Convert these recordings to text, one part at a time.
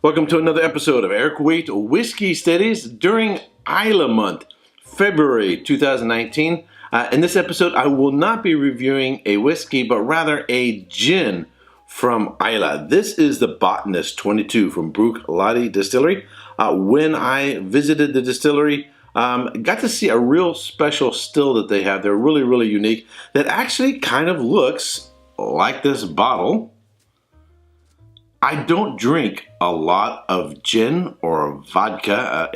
Welcome to another episode of Erik Wait Whiskey Studies during Islay month, February 2019. In this episode, I will not be reviewing a whiskey, but rather a gin from Islay. This is the Botanist 22 from Bruichladdich Distillery. When I visited the distillery, got to see a real special still that they have. They're really unique. That actually kind of looks like this bottle. I don't drink a lot of gin or vodka.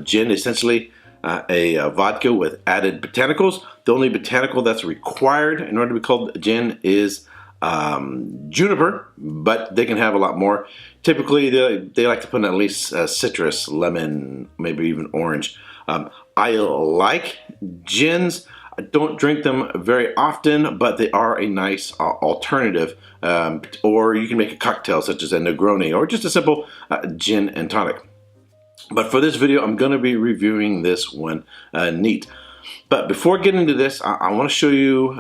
Gin, essentially a vodka with added botanicals. The only botanical that's required in order to be called gin is juniper, but they can have a lot more. Typically, they like to put in at least citrus, lemon, maybe even orange. I like gins. I don't drink them very often, but they are a nice alternative. Or you can make a cocktail such as a Negroni or just a simple gin and tonic. But for this video, I'm going to be reviewing this one neat. But before getting into this, I want to show you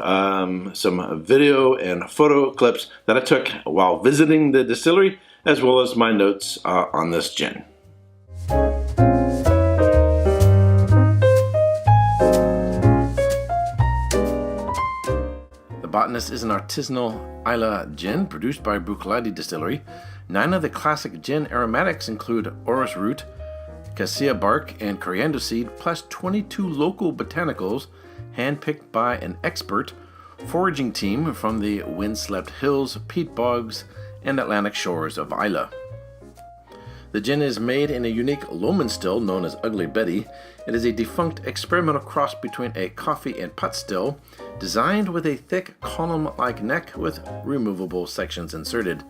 some video and photo clips that I took while visiting the distillery, as well as my notes on this gin. The Botanist is an artisanal Islay gin produced by Bruichladdich Distillery. 9 of the classic gin aromatics include orris root, cassia bark, and coriander seed, plus 22 local botanicals handpicked by an expert foraging team from the windswept hills, peat bogs, and Atlantic shores of Islay. The gin is made in a unique Lomond still known as Ugly Betty. It is a defunct experimental cross between a coffee and pot still, designed with a thick column-like neck with removable sections inserted.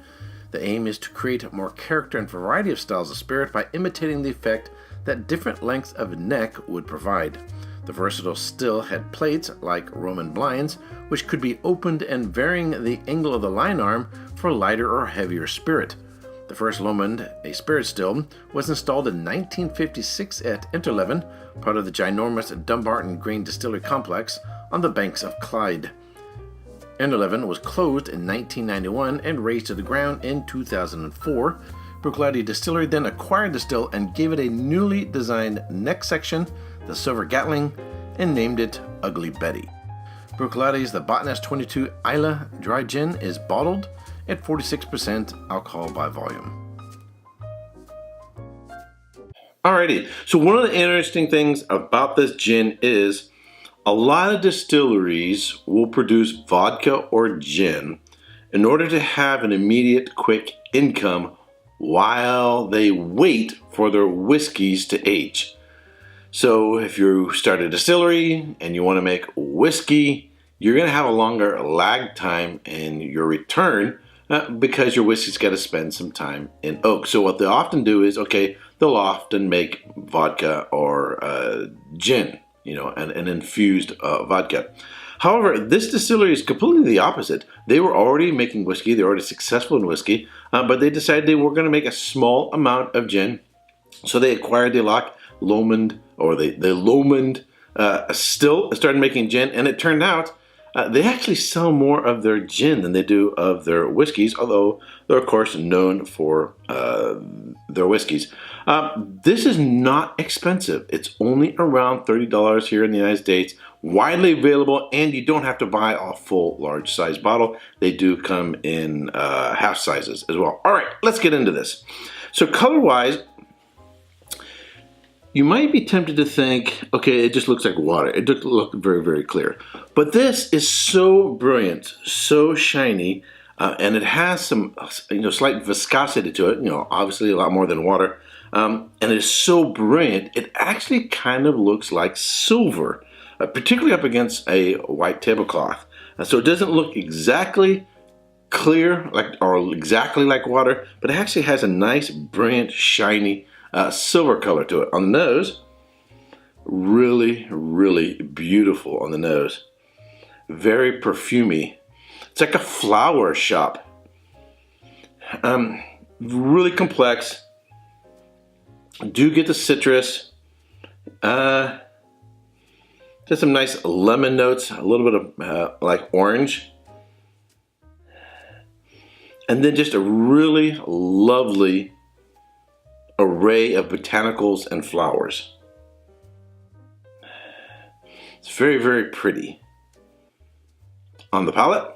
The aim is to create more character and variety of styles of spirit by imitating the effect that different lengths of neck would provide. The versatile still had plates, like Roman blinds, which could be opened and varying the angle of the line arm for lighter or heavier spirit. The first Lomond, a spirit still, was installed in 1956 at Interleven, part of the ginormous Dumbarton Grain Distillery Complex on the banks of Clyde. Interleven was closed in 1991 and razed to the ground in 2004. Bruichladdich Distillery then acquired the still and gave it a newly designed neck section, the Silver Gatling, and named it Ugly Betty. Bruichladdich The Botanist 22 Islay Dry Gin is bottled at 46% alcohol by volume. Alrighty, so one of the interesting things about this gin is a lot of distilleries will produce vodka or gin in order to have an immediate quick income while they wait for their whiskeys to age. So if you start a distillery and you want to make whiskey, you're going to have a longer lag time in your return because your whiskey's got to spend some time in oak. So what they often do is, they'll often make vodka or gin, an infused vodka. However, this distillery is completely the opposite. They were already making whiskey, they were already successful in whiskey, but they decided they were going to make a small amount of gin. So they acquired the Lomond, or the Lomond still started making gin, and it turned out they actually sell more of their gin than they do of their whiskeys, although they're of course known for their whiskeys. This is not expensive. It's only around $30 here in the United States, widely available, and you don't have to buy a full large size bottle. They do come in half sizes as well. All right, let's get into this. So color wise, you might be tempted to think, okay, it just looks like water. It doesn't look very clear. But this is so brilliant, so shiny, and it has some slight viscosity to it, obviously a lot more than water. And it is so brilliant, it actually kind of looks like silver, particularly up against a white tablecloth. So it doesn't look exactly clear or exactly like water, but it actually has a nice, brilliant, shiny silver color to it. On the nose, really beautiful on the nose. Very perfumey. It's like a flower shop. Really complex. Do get the citrus. Just some nice lemon notes, a little bit of like orange. And then just a really lovely array of botanicals and flowers. It's very, very pretty. On the palate,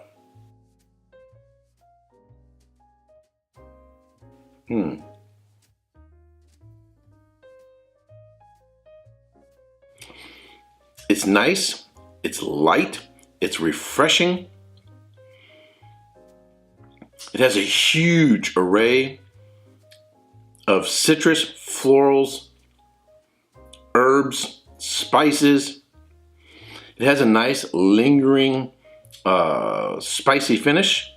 it's nice, it's light, it's refreshing. It has a huge array of citrus, florals, herbs, spices. It has a nice lingering spicy finish.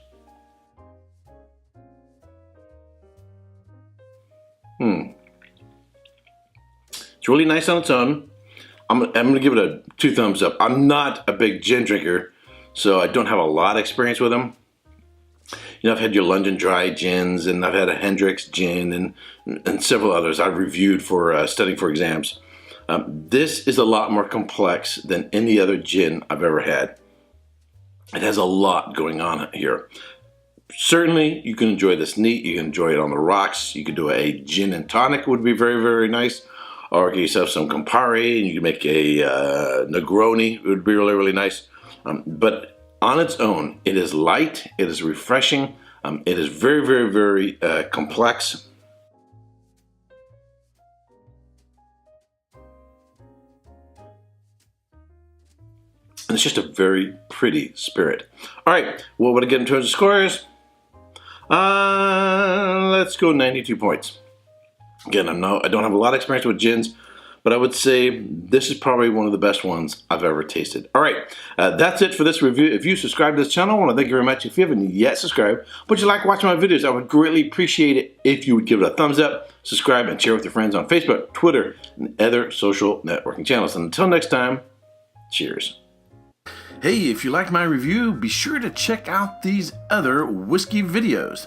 It's really nice on its own. I'm gonna give it 2 thumbs up. I'm not a big gin drinker, so I don't have a lot of experience with them. You know, I've had your London Dry Gins, and I've had a Hendrick's gin, and several others I've reviewed for studying for exams. This is a lot more complex than any other gin I've ever had. It has a lot going on here. Certainly, you can enjoy this neat. You can enjoy it on the rocks. You could do a gin and tonic, would be very, very nice. Or get yourself some Campari, and you can make a Negroni. It would be really, really nice. But on its own, it is light. It is refreshing. It is very, very, very complex. And it's just a very pretty spirit. All right, well, what I get in terms of scores? Let's go 92 points. Again, I don't have a lot of experience with gins, but I would say this is probably one of the best ones I've ever tasted. All right, that's it for this review. If you subscribe to this channel, I want to thank you very much. If you haven't yet subscribed, but you like watching my videos, I would greatly appreciate it if you would give it a thumbs up, subscribe, and share with your friends on Facebook, Twitter, and other social networking channels. And until next time, cheers. Hey, if you liked my review, be sure to check out these other whiskey videos.